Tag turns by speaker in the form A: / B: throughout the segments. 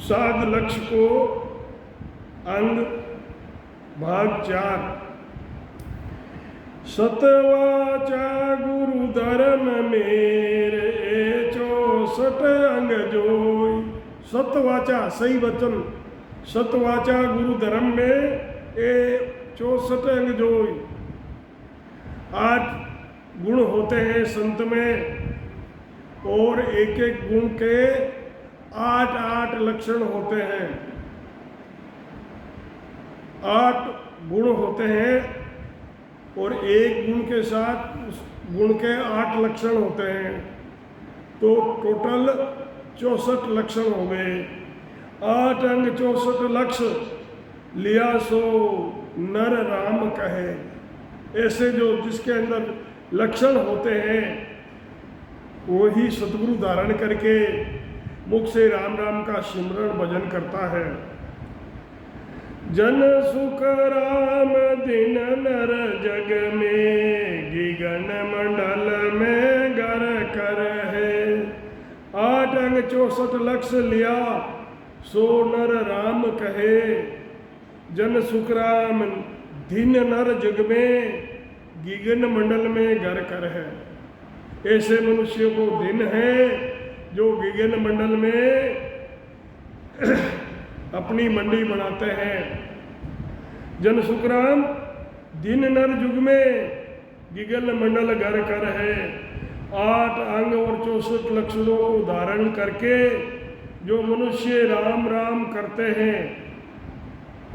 A: साध लक्ष्य को अंग भाग 4। सतवाचा गुरु धर्म मेरे 64 अंग जोई। सतवाचा सही वचन, सतवाचा गुरु धर्म में 64 अंग जोई। 8 गुण होते हैं संत में, और एक एक गुण के 8 लक्षण होते हैं। 8 गुण होते हैं और एक गुण के साथ उस गुण के 8 लक्षण होते हैं, तो टोटल 64 लक्षण हो गए। 8 अंग 64 लक्ष्य लिया सो नर राम कहे। ऐसे जो जिसके अंदर लक्षण होते हैं वही सतगुरु धारण करके मुख से राम राम का सिमरण भजन करता है। जन सुख राम दिन नर जग में, गिगन मंडल में घर कर है। 8 अंग 64 लक्ष्य लिया सो नर राम कहे। जन सुख राम दिन नर जग में, गिगन मंडल में घर कर है। ऐसे मनुष्य को दिन है जो गिगन मंडल में अपनी मंडी बनाते हैं। जन सुखराम दिन नर युग में, गिगन मंडल घर कर है। 8 अंग और 64 लक्षणों को धारण करके जो मनुष्य राम राम करते हैं,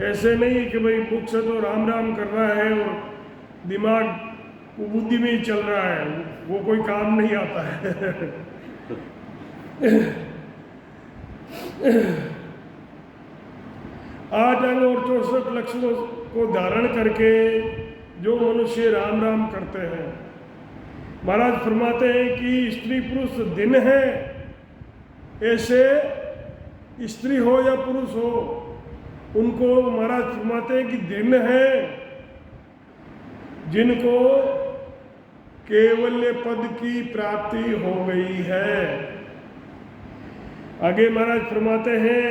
A: ऐसे नहीं कि भाई मुख से तो राम राम कर रहा है और दिमाग बुद्धि में ही चल रहा है, वो कोई काम नहीं आता है। 8 अंग और 64 लक्षणों को धारण करके जो मनुष्य राम राम करते हैं, महाराज फरमाते हैं कि स्त्री पुरुष दिन है। ऐसे स्त्री हो या पुरुष हो, उनको महाराज फरमाते हैं कि दिन है जिनको केवल्य पद की प्राप्ति हो गई है। आगे महाराज फरमाते हैं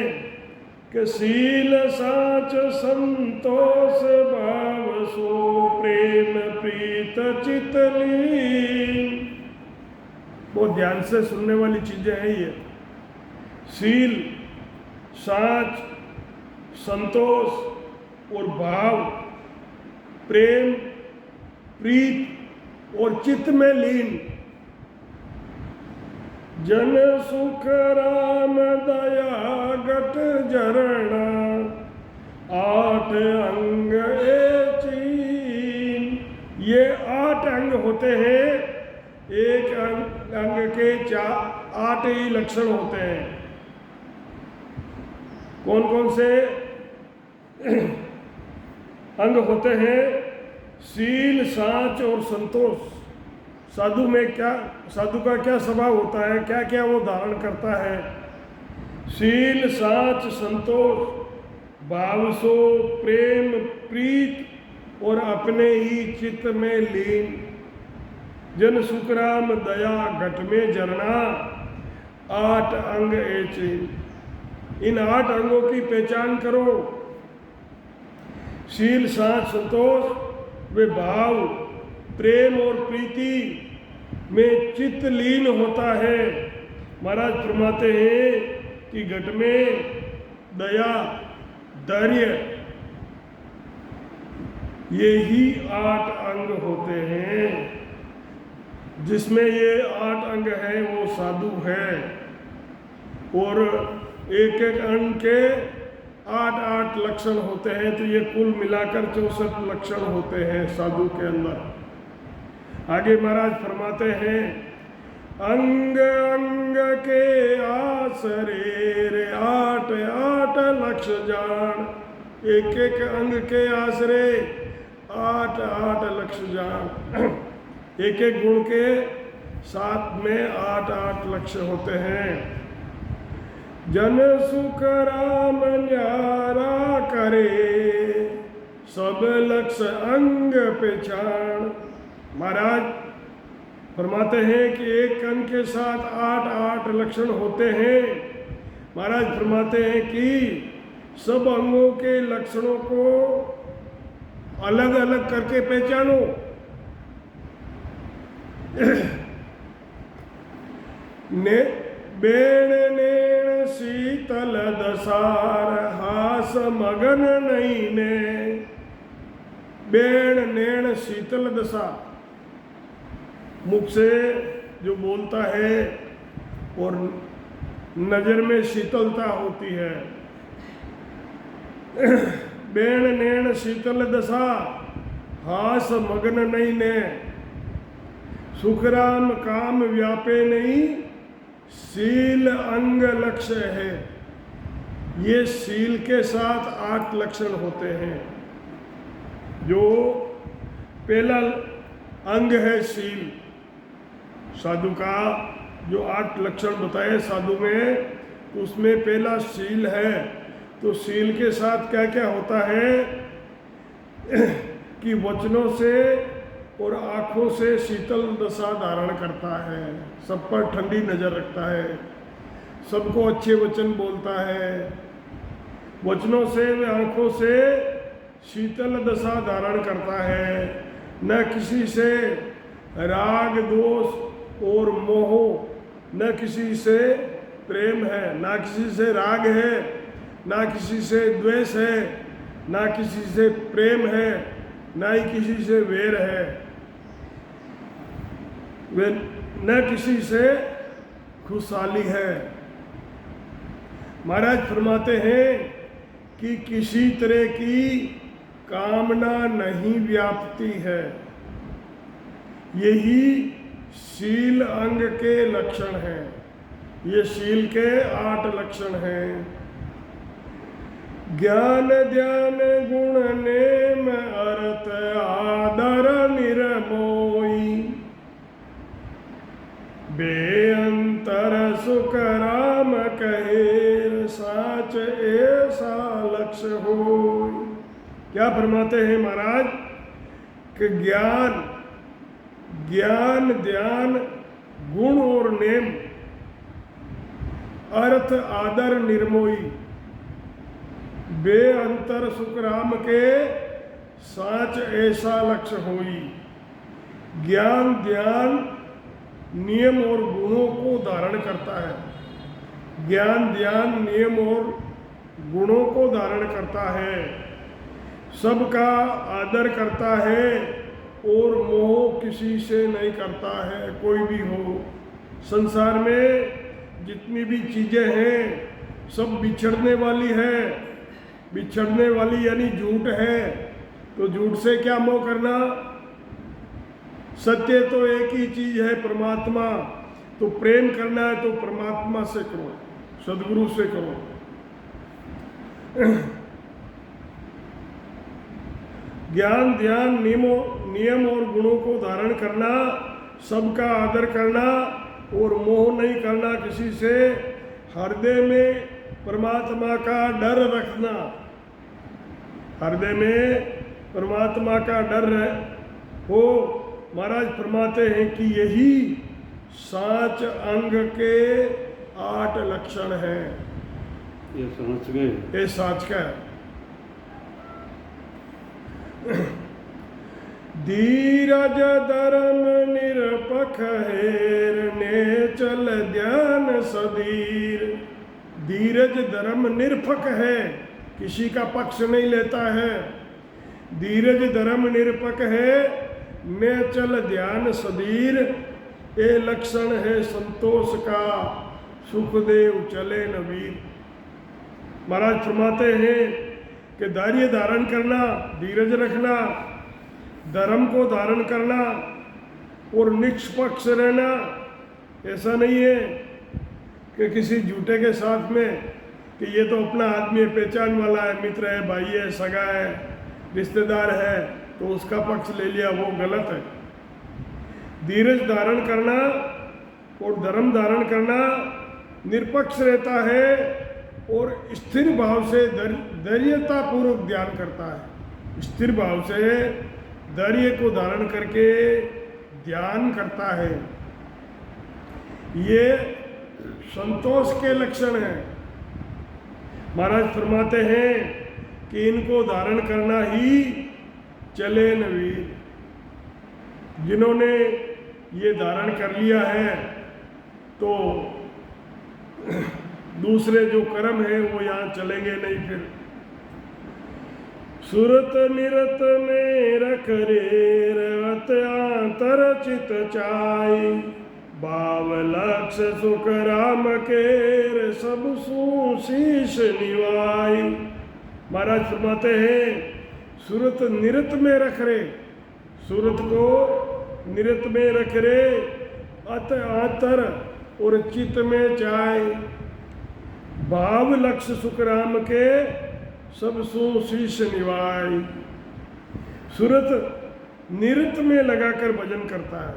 A: कि शील साच संतोष भाव सो प्रेम प्रीत चितलीन। बहुत ध्यान से सुनने वाली चीजें हैं ये। शील, साच, संतोष और भाव, प्रेम, प्रीत और चित्त में लीन। जन सुख राम दया गट झरणा, 8 अंग ए चीन। ये 8 अंग होते हैं, एक अंग के 8 ही लक्षण होते हैं। कौन कौन से अंग होते हैं? शील, साच और संतोष। साधु में क्या, साधु का क्या स्वभाव होता है, क्या क्या वो धारण करता है? शील, साच, संतोष, भावसो, प्रेम, प्रीत और अपने ही चित्त में लीन। जन सुखराम दया घट में झरना, 8 अंग ऐसे। इन 8 अंगों की पहचान करो। शील, साच, संतोष वे भाव, प्रेम और प्रीति में चित्त लीन होता है। महाराज फरमाते हैं कि घट में दया, धैर्य, ये ही 8 अंग होते हैं। जिसमें ये 8 अंग है वो साधु है। और एक एक अंग के 8 लक्षण होते हैं, तो ये कुल मिलाकर 64 लक्षण होते हैं साधु के अंदर। आगे महाराज फरमाते हैं, अंग अंग के आसरे रे 8 लक्ष जान। एक एक अंग के आसरे 8 लक्ष जान। एक एक गुण के साथ में 8 लक्ष्य होते हैं। जन सुख राम न्यारा करे, सब लक्ष्य अंग पहचान। महाराज फरमाते हैं कि एक अंग के साथ 8 लक्षण होते हैं। महाराज फरमाते हैं कि सब अंगों के लक्षणों को अलग अलग करके पहचानो। ने बेण नेण शीतल दसार हास मगन नहीं ने। बेण नेण शीतल दशा, मुख से जो बोलता है और नजर में शीतलता होती है। बेण नेण शीतल दशा हास मगन नहीं ने। सुखराम काम व्यापे नहीं शील अंग लक्ष्य है। ये शील के साथ 8 लक्षण होते हैं। जो पहला अंग है शील, साधु का जो 8 लक्षण बताए साधु में, तो उसमें पहला शील है। तो शील के साथ क्या क्या होता है कि वचनों से और आँखों से शीतल दशा धारण करता है, सब पर ठंडी नज़र रखता है, सबको अच्छे वचन बोलता है। वचनों से व आँखों से शीतल दशा धारण करता है। न किसी से राग दोष और मोह, न किसी से प्रेम है, ना किसी से राग है, ना किसी से द्वेष है, ना किसी से प्रेम है, ना ही किसी से वैर है, वे न किसी से खुशहाली है। महाराज फरमाते हैं कि किसी तरह की कामना नहीं व्यापती है। यही शील अंग के लक्षण हैं। ये शील के 8 लक्षण हैं। ज्ञान ध्यान गुण नेम अर्थ आदर निरमोई। बेअंतर सुख राम कहे साच ऐसा लक्ष्य हो। क्या फरमाते हैं महाराज कि ज्ञान ध्यान गुण और नेम अर्थ आदर निर्मोही। बेअंतर सुख राम के साच ऐसा लक्ष्य होई। ज्ञान ध्यान नियम और गुणों को धारण करता है। ज्ञान ध्यान नियम और गुणों को धारण करता है। सबका आदर करता है और मोह किसी से नहीं करता है। कोई भी हो, संसार में जितनी भी चीज़ें हैं सब बिछड़ने वाली है। बिछड़ने वाली यानी झूठ है। तो झूठ से क्या मोह करना। सत्य तो एक ही चीज है, परमात्मा। तो प्रेम करना है तो परमात्मा से करो, सदगुरु से करो। ज्ञान ध्यान नियम और गुणों को धारण करना, सबका आदर करना और मोह नहीं करना किसी से। हृदय में परमात्मा का डर रखना। हृदय में परमात्मा का डर हो। महाराज फरमाते हैं कि यही साच अंग के 8 लक्षण हैं।
B: ये समझ गए।
A: ये साच का धीरज धर्म निरपख हेर ने चल ध्यान सधीर। धीरज धर्म निरपख है, किसी का पक्ष नहीं लेता है। धीरज धर्म निरपख है, ने चल ध्यान सधीर। ये लक्षण है संतोष का, सुखदेव चले नवीर। महाराज फरमाते हैं कि धैर्य धारण करना, धीरज रखना, धर्म को धारण करना और निष्पक्ष रहना। ऐसा नहीं है कि किसी झूठे के साथ में कि ये तो अपना आदमी है, पहचान वाला है, मित्र है, भाई है, सगा है, रिश्तेदार है, तो उसका पक्ष ले लिया, वो गलत है। धीरज धारण करना और धर्म धारण करना, निरपक्ष रहता है और स्थिर भाव से धैर्यता पूर्वक ध्यान करता है। स्थिर भाव से धैर्य को धारण करके ध्यान करता है। ये संतोष के लक्षण हैं। महाराज फरमाते हैं कि इनको धारण करना ही चले नवीर। जिन्होंने ये धारण कर लिया है तो दूसरे जो कर्म है वो यहाँ चलेंगे नहीं। फिर सुरत निरत में रख रे रत आंतर चित चाई, भाव लक्ष्य सुख राम के सब सु शीश निवाई। महाराज फरमाते हैं सुरत निरत में रख रे, सूरत को निरत में रख रे, अत आतर और चित में चाय, भाव लक्ष्य सुख राम के सब सु शीश निवाय। सूरत निरत में लगाकर भजन करता है,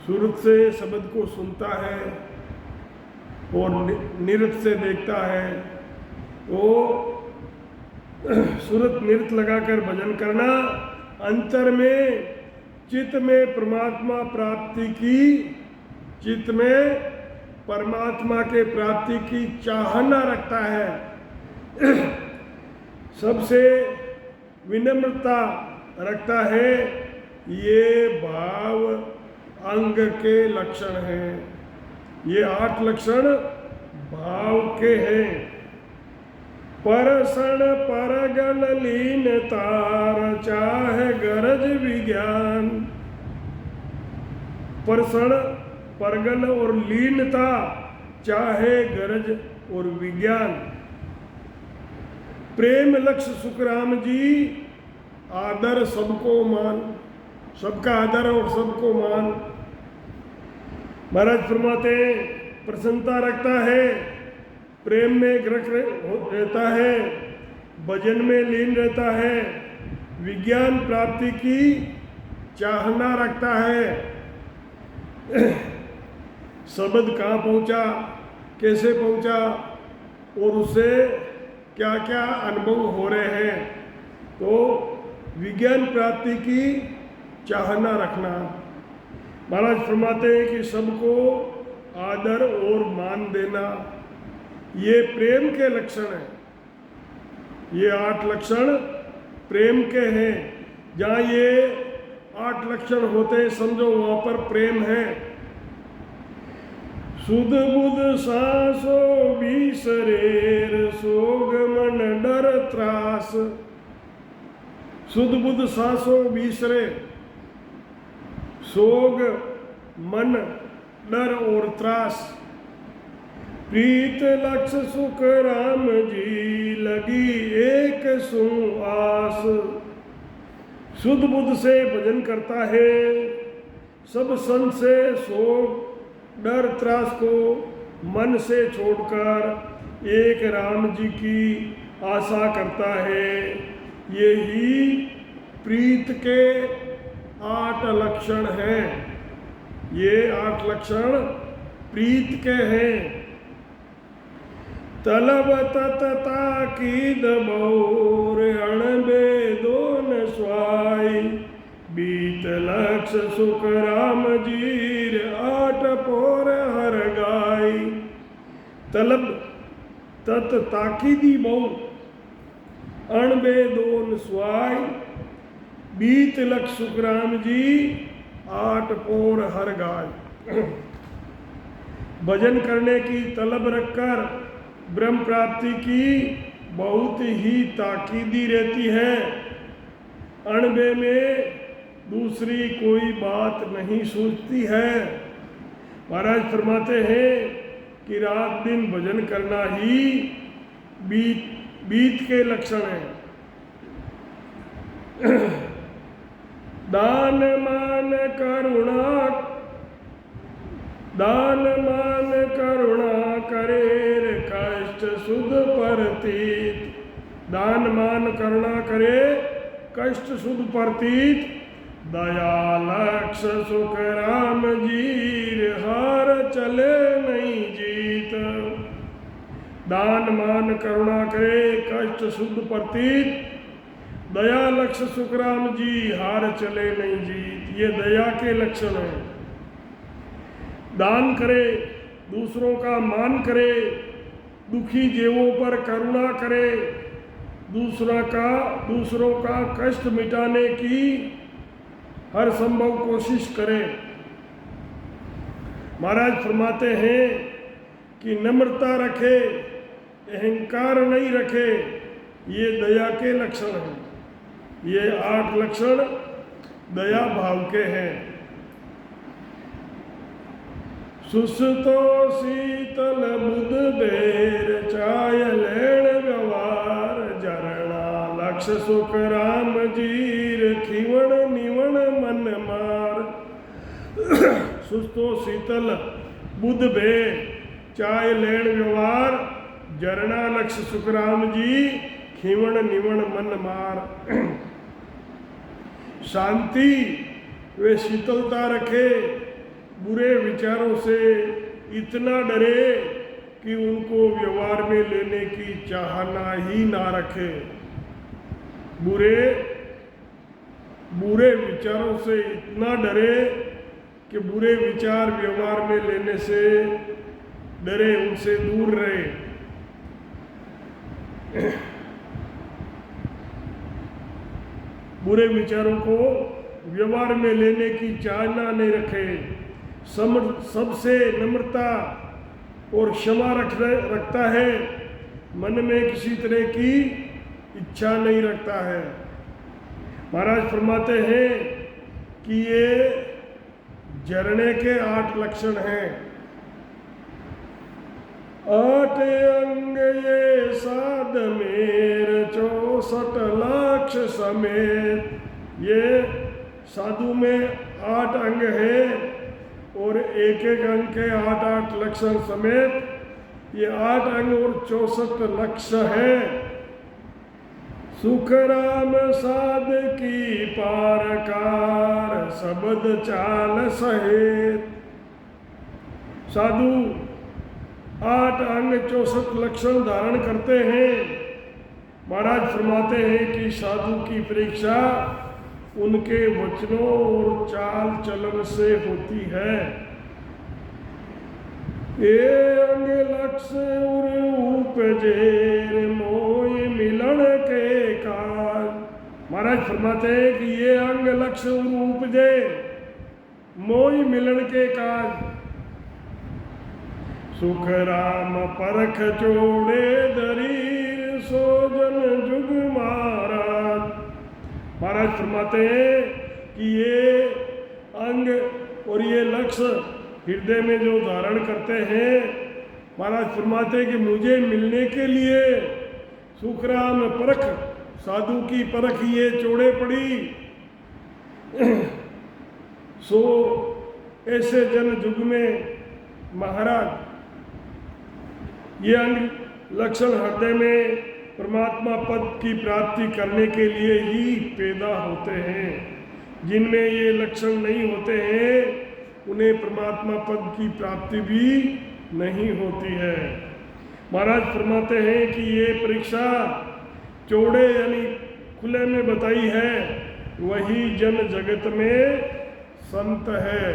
A: सूरत से शब्द को सुनता है और निरत से देखता है। वो सूरत निरत लगाकर भजन करना, अंतर में चित्त में परमात्मा प्राप्ति की, चित्त में परमात्मा के प्राप्ति की चाहना रखता है, सबसे विनम्रता रखता है। ये भाव अंग के लक्षण हैं, ये 8 लक्षण भाव के हैं। परसण परगल लीन तार चाहे गरज विज्ञान, परसण परगल और लीनता चाहे गरज और विज्ञान। प्रेम लक्ष्य सुखराम जी आदर सबको मान, सबका आदर और सबको मान। महाराज फरमाते प्रसन्नता रखता है, प्रेम में ग्रक रहता है, भजन में लीन रहता है, विज्ञान प्राप्ति की चाहना रखता है। शब्द कहाँ पहुँचा, कैसे पहुँचा और उससे क्या क्या अनुभव हो रहे हैं, तो विज्ञान प्राप्ति की चाहना रखना। महाराज फरमाते हैं कि सबको आदर और मान देना, ये प्रेम के लक्षण हैं। ये 8 लक्षण प्रेम के हैं। जहाँ ये 8 लक्षण होते हैं समझो वहाँ पर प्रेम है। सुध बुध सासो बीसरेर सोग मन डर त्रास, सुध बुध सासो बीसरे, सोग मन डर और त्रास। प्रीत लक्ष्य सुख राम जी लगी एक सु आस। शुद्ध बुद्ध से भजन करता है, सब संत से शोक डर त्रास को मन से छोड़कर एक राम जी की आशा करता है। यही प्रीत के 8 लक्षण हैं। ये 8 लक्षण प्रीत के हैं। तलब ततता कीद बौर अणबे दोन स्वाई, बीत लक्ष्य सुख राम जीर 8 पोर हर गाई। तलब तत ताकीदी बहु अणबे दोन स्वाई, बीत लक्ष्य सुख राम जी 8 पोर हर गाय। भजन करने की तलब रखकर ब्रह्म प्राप्ति की बहुत ही ताकीदी रहती है। अणबे में दूसरी कोई बात नहीं सोचती है। महाराज फरमाते हैं कि रात दिन भजन करना ही बीत के लक्षण है। दान मान करुणा करे कष्ट सुध परतीत। दान मान करुणा करे कष्ट सुध परतीत, दया लक्ष्य सुख राम जीर हार चले नहीं जीत। दान मान करुणा करे कष्ट सुध परतीत, दया लक्ष्य सुख राम जी हार चले नहीं जीत। ये दया के लक्षण हैं। दान करे, दूसरों का मान करे, दुखी जीवों पर करुणा करे, दूसरों का कष्ट मिटाने की हर संभव कोशिश करे। महाराज फरमाते हैं कि नम्रता रखे, अहंकार नहीं रखे, ये दया के लक्षण हैं। ये 8 लक्षण दया भाव के हैं। सुसतो शीतल बुध बेर, चाय लेण व्यवहार जरणा, लक्ष सुख राम जीर, खिवण निवण मन मार। सुस्तो शीतल बुध बेर, चाय लेण व्यवहार जरणा, लक्ष सुख राम जी, खिवण निवण मन मार। शांति वे शीतलता रखे, बुरे विचारों से इतना डरे कि उनको व्यवहार में लेने की चाहना ही ना रखे। बुरे विचारों से इतना डरे कि बुरे विचार व्यवहार में लेने से डरे, उनसे दूर रहे। बुरे विचारों को व्यवहार में लेने की चाहना नहीं रखे। सबसे नम्रता और क्षमा रखता है, मन में किसी तरह की इच्छा नहीं रखता है। महाराज फरमाते हैं कि ये झरने के 8 लक्षण हैं। 8 अंग ये साध मेर, 64 लाख समेत। ये साधु में 8 अंग है और एक अंग के 8 लक्षण समेत ये 8 अंग और 64 लक्ष्य है। सुख राम साध की पारकार, शब्द चाल सहेत। साधु 8 अंग 64 लक्षण धारण करते हैं। महाराज फरमाते हैं कि साधु की परीक्षा उनके वचनों और चाल चलन से होती है। ये अंग लक्ष्य उर उपजे, मोय मिलन के काल। महाराज फरमाते हैं कि ये अंग लक्ष्य उर उपजे, मोय मिलन के काल। सुख राम परख जोड़े दरीर, सोजन जुग महाराज। महाराज फरमाते हैं कि ये अंग और ये लक्ष्य हृदय में जो धारण करते हैं, महाराज फरमाते हैं कि मुझे मिलने के लिए सुख राम परख, साधु की परख ये चौड़े पड़ी। सो ऐसे जन युग में महाराज ये अंग लक्षण हृदय में परमात्मा पद की प्राप्ति करने के लिए ही पैदा होते हैं। जिनमें ये लक्षण नहीं होते हैं उन्हें परमात्मा पद की प्राप्ति भी नहीं होती है। महाराज फरमाते हैं कि ये परीक्षा चौड़े यानी खुले में बताई है, वही जन जगत में संत है।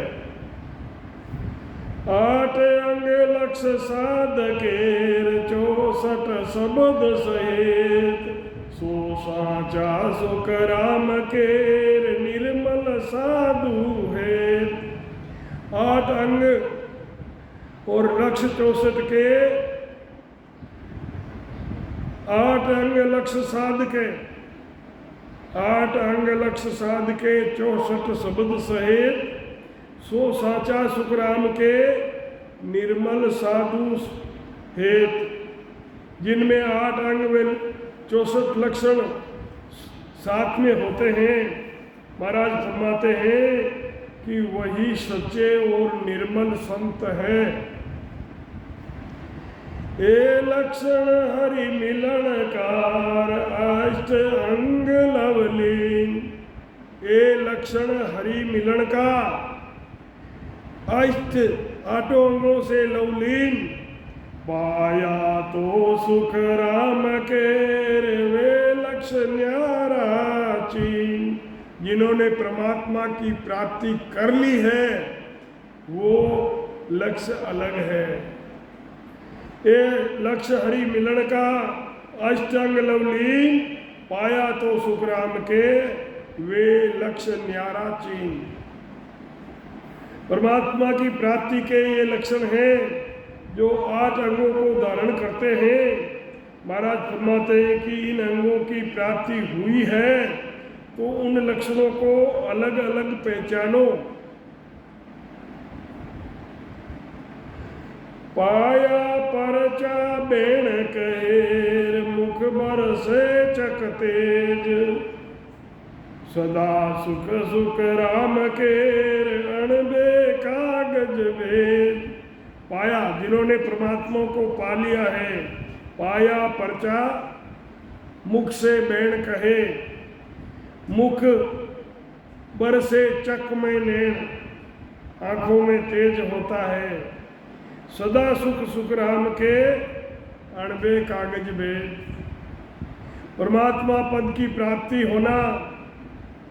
A: 8 अंग लक्ष्य साधकेर, 64 शब्द सहेत। सो साचा सुख राम केर, निर्मल साधु है। 8 अंग और लक्ष्य 64 के, 8 अंग लक्ष्य साध के, 8 अंग लक्ष्य साध के 64 शब्द सहित सो साचा सुख राम के निर्मल साधु हेत, जिनमें 8 अंग व 64 लक्षण साथ में होते हैं। महाराज फरमाते हैं कि वही सच्चे और निर्मल संत है। ए लक्षण हरि मिलन कार, अष्ट अंग लवलीन। ए लक्षण हरि मिलन का, अष्ट 8 अंगों से लवलीन। पाया तो सुख राम के, वे लक्ष्य न्यारा चीन। जिन्होंने परमात्मा की प्राप्ति कर ली है वो लक्ष्य अलग है। ये लक्ष्य हरि मिलन का अष्टांग लवलीन, पाया तो सुख राम के वे लक्ष्य न्यारा चीन। परमात्मा की प्राप्ति के ये लक्षण हैं जो 8 अंगों को धारण करते हैं। महाराज फरमाते हैं कि इन अंगों की प्राप्ति हुई है तो उन लक्षणों को अलग अलग पहचानो। पाया परचा बेण कहेर, मुख बरसे चक तेज, सदा सुख सुख राम केर, अणबे कागज वेद। पाया, जिन्होंने परमात्मा को पा लिया है। पाया परचा, मुख से बेण कहे, मुख बरसे चक में लेन, आंखों में तेज होता है। सदा सुख सुख राम के, अणबे कागज वेद। परमात्मा पद की प्राप्ति होना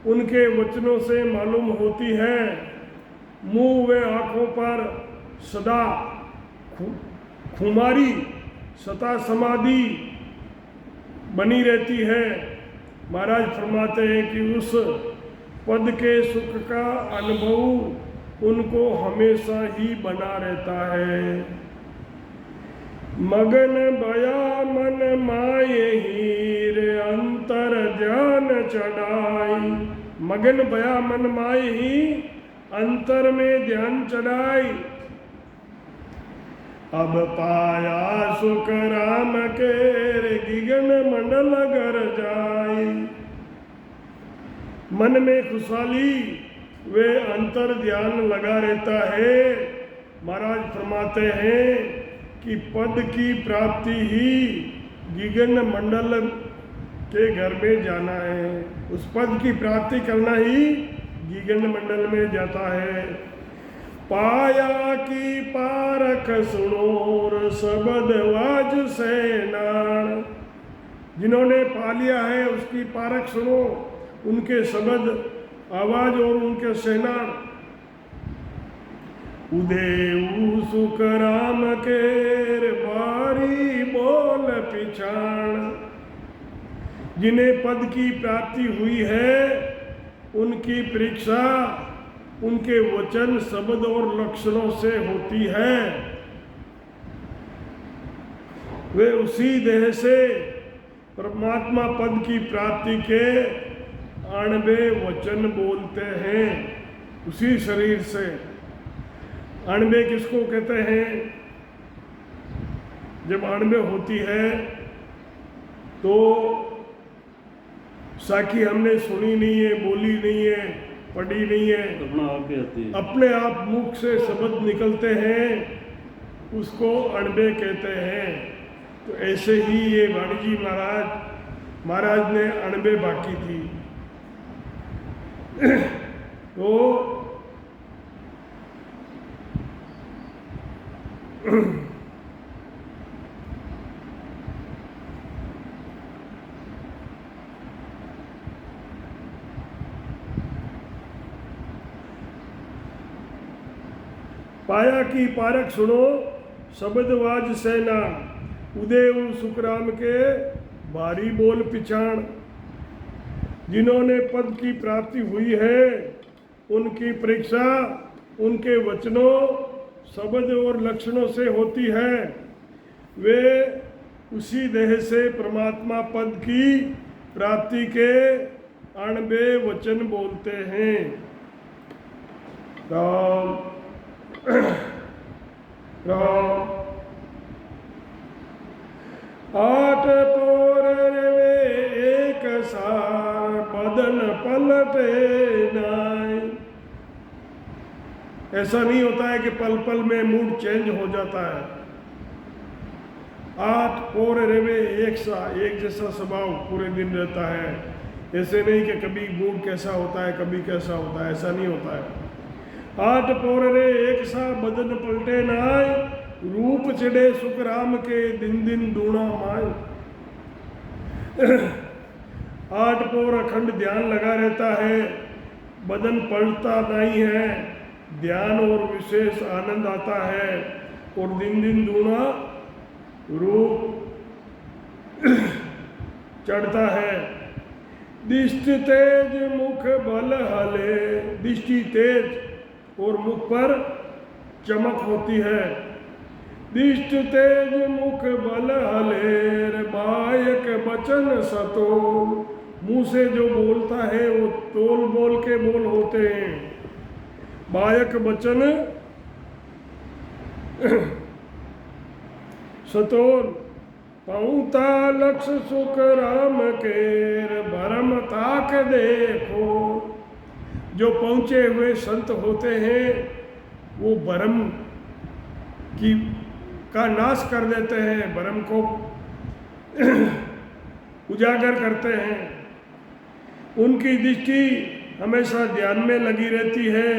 A: उनके वचनों से मालूम होती है। मुंह व आंखों पर सदा खुमारी, सता समाधि बनी रहती है। महाराज फरमाते हैं कि उस पद के सुख का अनुभव उनको हमेशा ही बना रहता है। मगन बया मन माये हीर, अंतर ध्यान चढ़ाई। मगन बया मन माये ही, अंतर में ध्यान चढ़ाई। अब पाया सुख राम केर, गिगन मंडल गर जाई। मन में खुशहाली वे अंतर ध्यान लगा रहता है। महाराज फरमाते हैं कि पद की प्राप्ति ही गिगन मंडल के घर में जाना है। उस पद की प्राप्ति करना ही गिगन मंडल में जाता है। पाया की पारख सुनोर, सबद वाज सेनान। जिन्होंने पा लिया है उसकी पारख सुनो, उनके शब्द आवाज और उनके सेनान। उदेऊ सुख राम केर, बारी बोल पिछाण। जिन्हें पद की प्राप्ति हुई है उनकी परीक्षा उनके वचन शब्द और लक्षणों से होती है। वे उसी देह से परमात्मा पद की प्राप्ति के अणबे वचन बोलते हैं। उसी शरीर से। अणबे किसको कहते हैं? जब अणबे होती है तो साखी हमने सुनी नहीं है, बोली नहीं है, पढ़ी नहीं है,
B: अपना आप ही आती है। ने
A: आप मुख से शब्द निकलते हैं, उसको अणबे कहते हैं। तो ऐसे ही ये वाणिजी महाराज ने अणबे बाकी थी। तो पाया की पारख सुनो, शब्दवाज सेना। उदय सुखराम के, भारी बोल पिछाण। जिन्होंने पद की प्राप्ति हुई है उनकी परीक्षा उनके वचनों शब्द और लक्षणों से होती है। वे उसी देह से परमात्मा पद की प्राप्ति के अणबे वचन बोलते हैं। राम राम। 8 पोर रे एक सार, बदन पलटे नाय। ऐसा नहीं होता है कि पल पल में मूड चेंज हो जाता है। 8 पोर रेवे एक सा, एक जैसा स्वभाव पूरे दिन रहता है। ऐसे नहीं कि कभी मूड कैसा होता है कभी कैसा होता है, ऐसा नहीं होता है। 8 पोर रे एक सा, बदन पलटे नाय। रूप चढ़े सुख राम के, दिन दिन दूना माय। 8 पोर अखंड ध्यान लगा रहता है, बदन पलटता नहीं है, ध्यान और विशेष आनंद आता है और दिन दिन दूना रूप चढ़ता है। दृष्टि तेज मुख बल हले, दृष्टि तेज और मुख पर चमक होती है। दृष्टि तेज मुख बल हलेर, बायक बचन सतोल, मुंह से जो बोलता है वो तोल बोल के बोल होते हैं। बायक बचन सतोल, पहुँता लक्ष्य सुख राम केर, भरम ताक देखो। जो पहुँचे हुए संत होते हैं वो भरम की का नाश कर देते हैं, भरम को उजागर करते हैं। उनकी दृष्टि हमेशा ध्यान में लगी रहती है।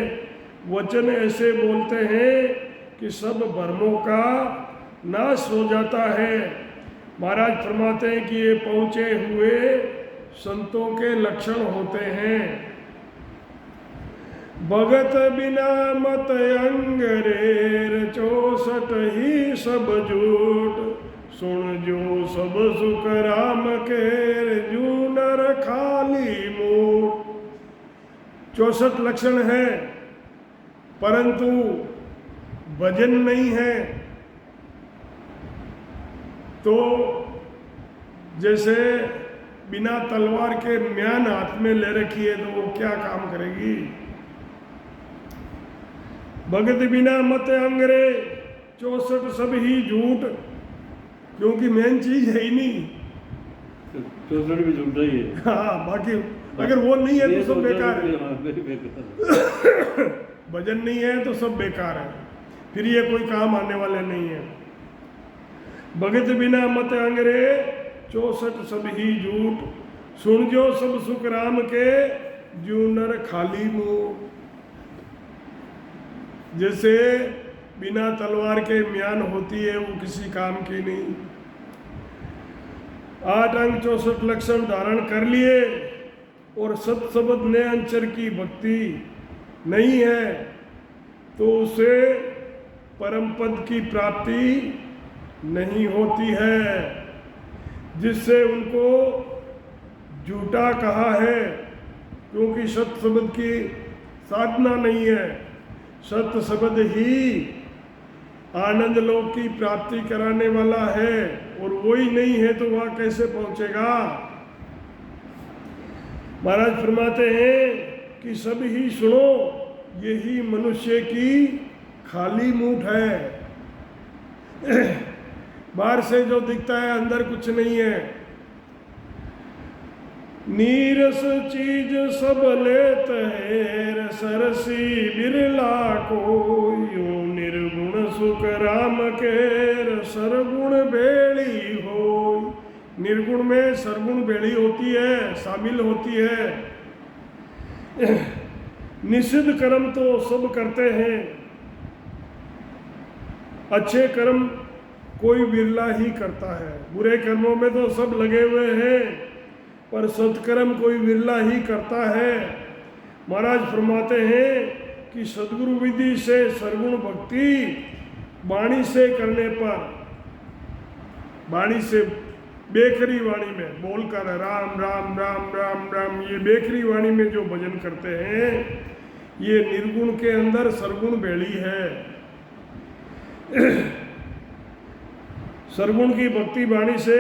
A: वचन ऐसे बोलते हैं कि सब भ्रमों का नाश हो जाता है। महाराज फरमाते हैं कि ये पहुँचे हुए संतों के लक्षण होते हैं। भगत बिना मत अंगरेर, 64 ही सब झूठ, सुन जो सब सुख राम केर, जू नर खाली मूठ। 64 लक्षण है परंतु भजन नहीं है। तो जैसे बिना तलवार के म्यान हाथ में ले रखी है तो वो क्या काम करेगी। भगत बिना मत अंगरे, 64 सब ही झूठ, क्योंकि मेन चीज है ही नहीं।
B: 64 भी झूठा ही है।
A: हाँ, बाकी अगर वो नहीं है तो सब बेकार है। भजन नहीं है तो सब बेकार है, फिर ये कोई काम आने वाले नहीं है। भगत बिना मत अंगरे, 64 सब ही झूठ, सुन जो सब सुख राम के, जू नर खाली मुंह। जैसे बिना तलवार के म्यान होती है वो किसी काम की नहीं। 8 अंग 64 लक्षण धारण कर लिए और सत शब्द ने अंचर की भक्ति नहीं है तो उसे परम पद की प्राप्ति नहीं होती है, जिससे उनको झूठा कहा है, क्योंकि सत शब्द की साधना नहीं है। सत शब्द ही आनंद लोक की प्राप्ति कराने वाला है और वही नहीं है तो वह कैसे पहुंचेगा। महाराज फरमाते हैं कि सब ही सुनो, यही मनुष्य की खाली मूठ है। बाहर से जो दिखता है अंदर कुछ नहीं है। नीरस चीज सब लेत है, सरसी बिरला को, यूं निर्गुण सुख राम केर, सरगुण बेड़ी हो। निर्गुण में सरगुण बेड़ी होती है, शामिल होती है। निषिद्ध कर्म तो सब करते हैं, अच्छे कर्म कोई बिरला ही करता है। बुरे कर्मों में तो सब लगे हुए हैं पर सत्कर्म कोई बिरला ही करता है। महाराज फरमाते हैं कि सदगुरु विधि से सरगुण भक्ति वाणी से करने पर, वाणी से बेखरी वाणी में बोलकर राम राम राम राम राम, ये बेखरी वाणी में जो भजन करते हैं ये निर्गुण के अंदर सरगुण बेड़ी है। सरगुण की भक्ति वाणी से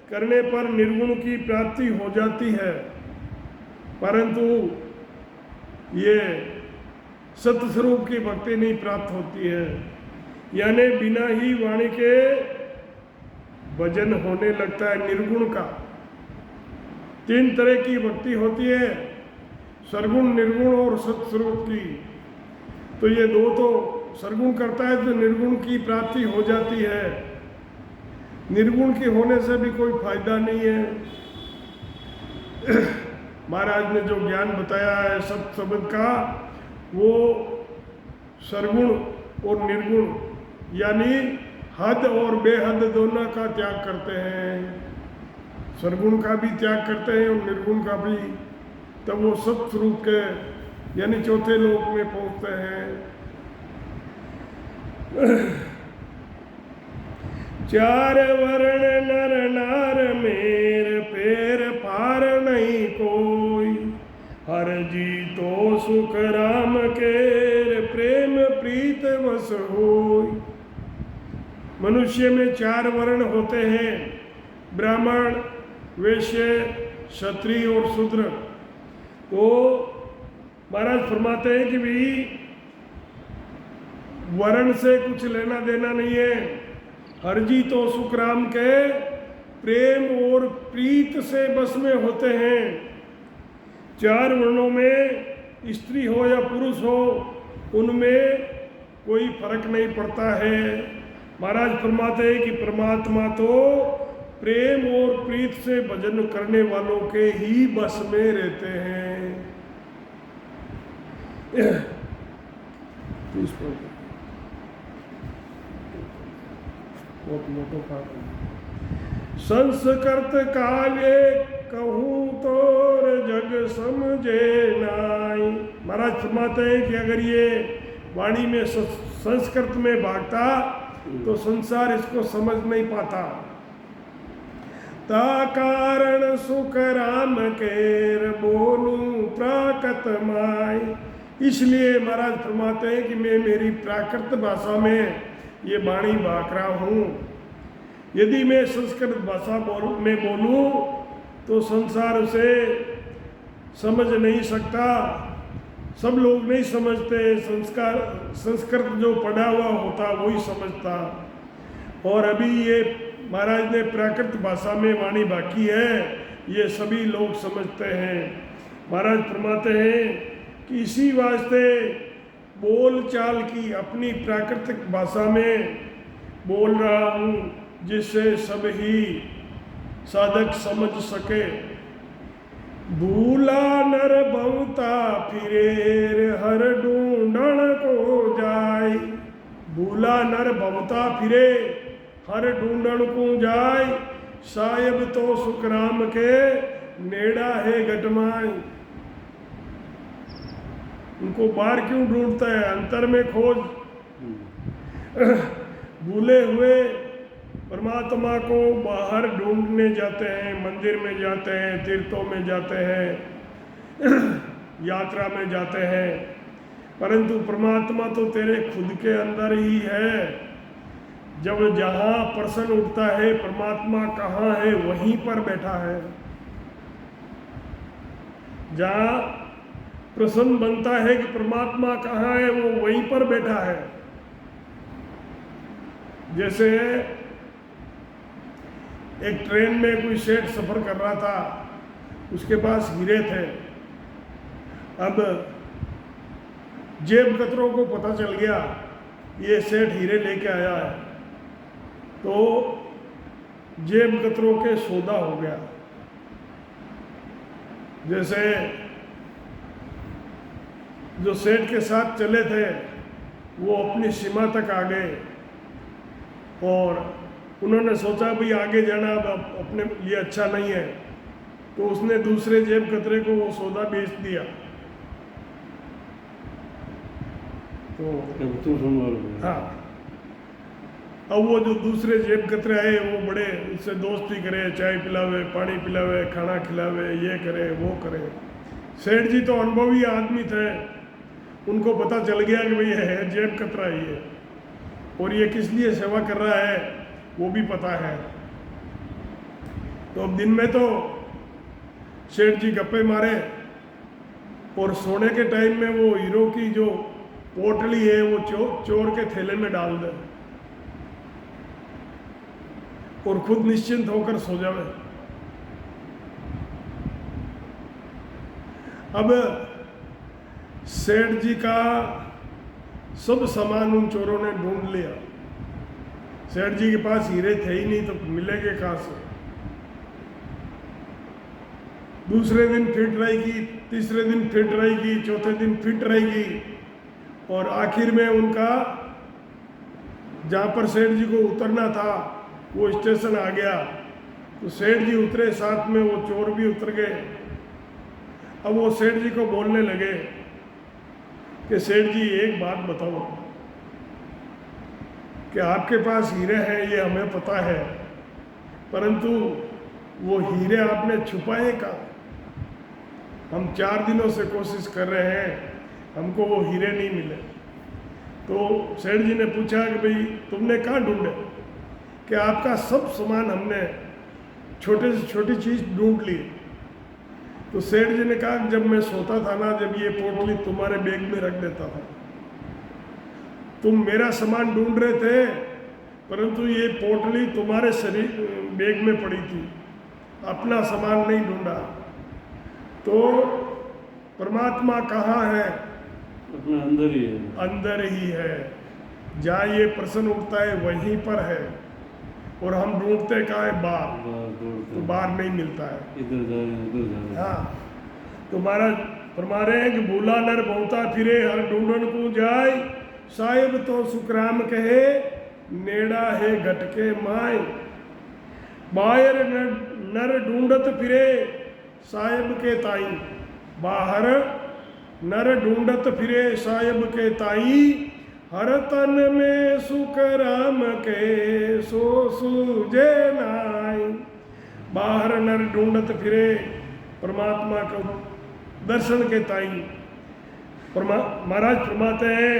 A: करने पर निर्गुण की प्राप्ति हो जाती है, परंतु ये सतस्वरूप की भक्ति नहीं प्राप्त होती है। यानी बिना ही वाणी के भजन होने लगता है। निर्गुण का 3 तरह की भक्ति होती है, सरगुण, निर्गुण और सतस्वरूप की। तो ये 2 तो सरगुण करता है तो निर्गुण की प्राप्ति हो जाती है। निर्गुण के होने से भी कोई फायदा नहीं है। महाराज ने जो ज्ञान बताया है सब शब्द का, वो सरगुण और निर्गुण यानी हद और बेहद दोनों का त्याग करते हैं। सरगुण का भी त्याग करते हैं और निर्गुण का भी, तब वो सत्स्वरूप के यानी चौथे लोक में पहुंचते हैं। चार वर्ण नर नार मेर फेर पार नहीं कोई, हर जी तो सुख राम केर प्रेम प्रीत वस होई। मनुष्य में चार वर्ण होते हैं, ब्राह्मण, वैश्य, क्षत्रिय और शूद्र। तो महाराज फरमाते हैं कि भाई वर्ण से कुछ लेना देना नहीं है, हर जी तो सुख राम के प्रेम और प्रीत से बस में होते हैं। चार वर्णों में स्त्री हो या पुरुष हो, उनमें कोई फर्क नहीं पड़ता है। महाराज फरमाते हैं कि परमात्मा तो प्रेम और प्रीत से भजन करने वालों के ही बस में रहते हैं। बहुत मोटो संस्कृत काव्य कहूँ तोर जग समझे नाई। महाराज फरमाते हैं कि अगर ये वाणी में संस्कृत में भागता तो संसार इसको समझ नहीं पाता। ता कारण सुख राम केर बोलूं प्राकृत माई। इसलिए महाराज फरमाते हैं कि मैं मेरी प्राकृत भाषा में ये वाणी भाग रहा हूँ। यदि मैं संस्कृत भाषा में बोलूँ तो संसार उसे समझ नहीं सकता, सब लोग नहीं समझते। संस्कृत जो पढ़ा हुआ होता वही समझता। और अभी ये महाराज ने प्राकृत भाषा में वाणी बाकी है, ये सभी लोग समझते हैं। महाराज फरमाते हैं कि इसी वास्ते बोल चाल की अपनी प्राकृतिक भाषा में बोल रहा हूँ, जिससे सब ही साधक समझ सके। भूला नर बहुता फिरेर हर ढूंढण को जाय। भूला नर बहुता फिरे हर ढूंढण को जाय, साहेब तो सुख राम के नेड़ा है घटमाई। उनको बाहर क्यों ढूंढता है, अंतर में खोज। भूले हुए परमात्मा को बाहर ढूंढने जाते हैं, मंदिर में जाते हैं, तीर्थों में जाते हैं, यात्रा में जाते हैं, परंतु परमात्मा तो तेरे खुद के अंदर ही है। जब जहाँ प्रश्न उठता है परमात्मा कहाँ है, वहीं पर बैठा है। जहाँ प्रश्न बनता है कि परमात्मा कहाँ है, वो वहीं पर बैठा है। जैसे एक ट्रेन में कोई सेठ सफ़र कर रहा था, उसके पास हीरे थे। अब जेब कतरों को पता चल गया ये सेठ हीरे लेके आया है, तो जेब कतरों के सौदा हो गया। जैसे जो सेठ के साथ चले थे वो अपनी सीमा तक आ गए और उन्होंने सोचा भी आगे जाना अब अपने लिए अच्छा नहीं है, तो उसने दूसरे जेब कतरे को वो सौदा बेच दिया। तो हाँ, अब वो जो दूसरे जेब कतरे आए वो बड़े उससे दोस्ती करे, चाय पिलावे, पानी पिलावे, खाना खिलावे, ये करे वो करे। सेठ जी तो अनुभवी आदमी थे, उनको पता चल गया कि भाई है जेब कतरा ही है और ये किस लिए सेवा कर रहा है वो भी पता है। तो अब दिन में तो सेठ जी गप्पे मारे और सोने के टाइम में वो हीरो की जो पोटली है वो चोर के थैले में डाल दे और खुद निश्चिंत होकर सो जावे। अब सेठ जी का सब सामान उन चोरों ने ढूंढ लिया। सेठ जी के पास हीरे थे ही नहीं तो मिलेंगे कहाँ से। दूसरे दिन फिर ट्राई की, तीसरे दिन फिर ट्राई की, चौथे दिन फिर ट्राई की और आखिर में उनका जहाँ पर सेठ जी को उतरना था वो स्टेशन आ गया। तो सेठ जी उतरे, साथ में वो चोर भी उतर गए। अब वो सेठ जी को बोलने लगे कि सेठ जी एक बात बताओ, कि आपके पास हीरे हैं ये हमें पता है, परंतु वो हीरे आपने छुपाए कहाँ? हम 4 दिनों से कोशिश कर रहे हैं, हमको वो हीरे नहीं मिले। तो सेठ जी ने पूछा कि भाई तुमने कहाँ ढूंढे? कि आपका सब सामान हमने छोटे से छोटी चीज़ ढूंढ ली। तो सेठ जी ने कहा कि जब मैं सोता था ना, जब ये पोटली तुम्हारे बैग में रख देता था, तुम मेरा सामान ढूंढ रहे थे, परंतु ये पोटली तुम्हारे शरीर बैग में पड़ी थी, अपना सामान नहीं ढूंढा। तो परमात्मा कहाँ है?
B: अपने अंदर ही है।
A: अंदर ही है। जहाँ ये प्रश्न उठता है वहीं पर है, और हम ढूंढते कहाँ है? बाहर। तो बाहर नहीं मिलता है,
B: इधर जा रहे हैं, उधर जा रहे हैं।
A: हाँ। तो महाराज फरमा रहे हैं कि भूला नर बहुता फिरे, हर ढूंढन को जाय, साहिब तो सुखराम कहे, नेड़ा है घटके माय। बाहर नर ढूंढत फिरे, साहिब के ताई। बाहर नर ढूंढत फिरे, साहिब के ताई। हर तन में सुख राम के, सो सूझे नाई। बाहर नर ढूंढत फिरे परमात्मा को दर्शन के ताई। महाराज फरमाते हैं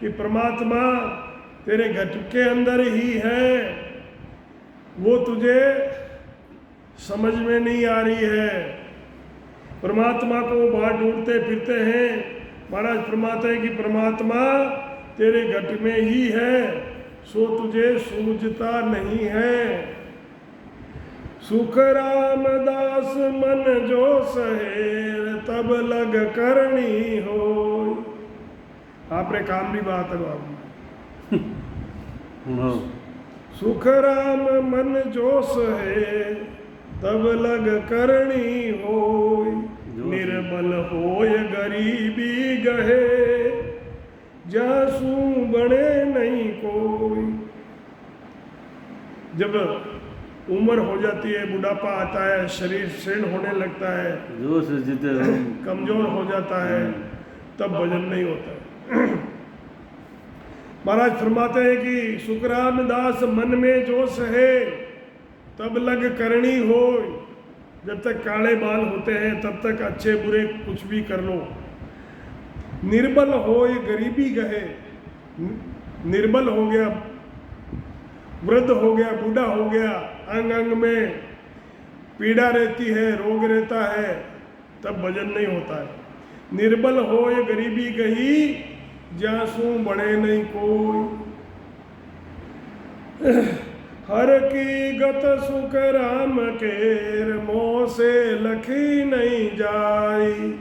A: कि परमात्मा तेरे घट के अंदर ही है, वो तुझे समझ में नहीं आ रही है। परमात्मा को बाहर ढूंढते फिरते हैं। महाराज फरमाते हैं कि परमात्मा तेरे घट में ही है, सो तुझे सूझता नहीं है। सुख रामदास मन जो सहेर, तब लग करनी हो। आपने काम भी बात है बाबू।
B: हाँ।
A: सुख राम मन जो सहे, तब लग करनी होय। निर्बल होय गरीबी गहे, जासू बने नहीं कोई। जब उम्र हो जाती है, बुढ़ापा आता है, शरीर क्षीण होने लगता है,
B: जो से जीते
A: कमजोर हो जाता है, तब भजन नहीं होता है। महाराज फरमाते हैं कि सुखराम दास मन में जोश है, तब लग करनी हो। जब तक काले बाल होते हैं तब तक अच्छे बुरे कुछ भी कर लो। निर्बल हो ये गरीबी गहे, निर्बल हो गया, वृद्ध हो गया, बूढ़ा हो गया, अंग अंग में पीड़ा रहती है, रोग रहता है, तब भजन नहीं होता है। निर्बल हो ये गरीबी गही, जासू बने नहीं कोई। हर की गत सुख राम केर, मोह से लखी नहीं जाई।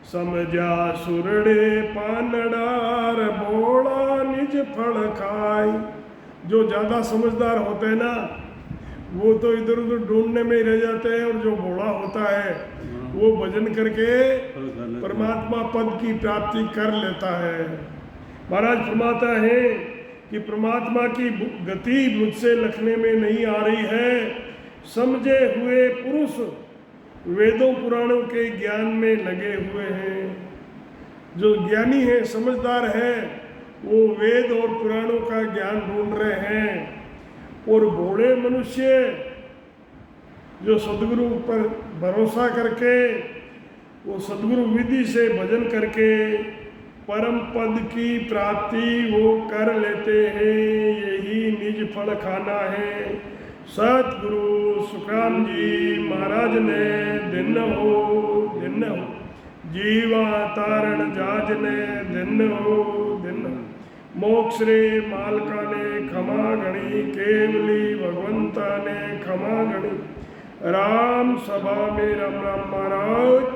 A: समझा सुरड़े पानडार, भोला निज फल खाई। जो ज़्यादा समझदार होते हैं ना, वो तो इधर उधर ढूंढने में ही रह जाते हैं, और जो भोला होता है वो भजन करके परमात्मा पद की प्राप्ति कर लेता है। महाराज फरमाता है कि परमात्मा की गति मुझसे लखने में नहीं आ रही है। समझे हुए पुरुष वेदों पुराणों के ज्ञान में लगे हुए हैं। जो ज्ञानी है, समझदार है, वो वेद और पुराणों का ज्ञान ढूंढ रहे हैं। और भोले मनुष्य जो सदगुरु पर भरोसा करके, वो सदगुरु विधि से भजन करके परम पद की प्राप्ति वो कर लेते हैं। यही निज फल खाना है। सतगुरु सुखराम जी महाराज ने दिन हो जीवा तारण जाज ने दिन हो। मोक्ष रे मालका ने क्षमा गणी, केवली भगवंता ने क्षमा गणी। राम सभा में राम राम महाराज।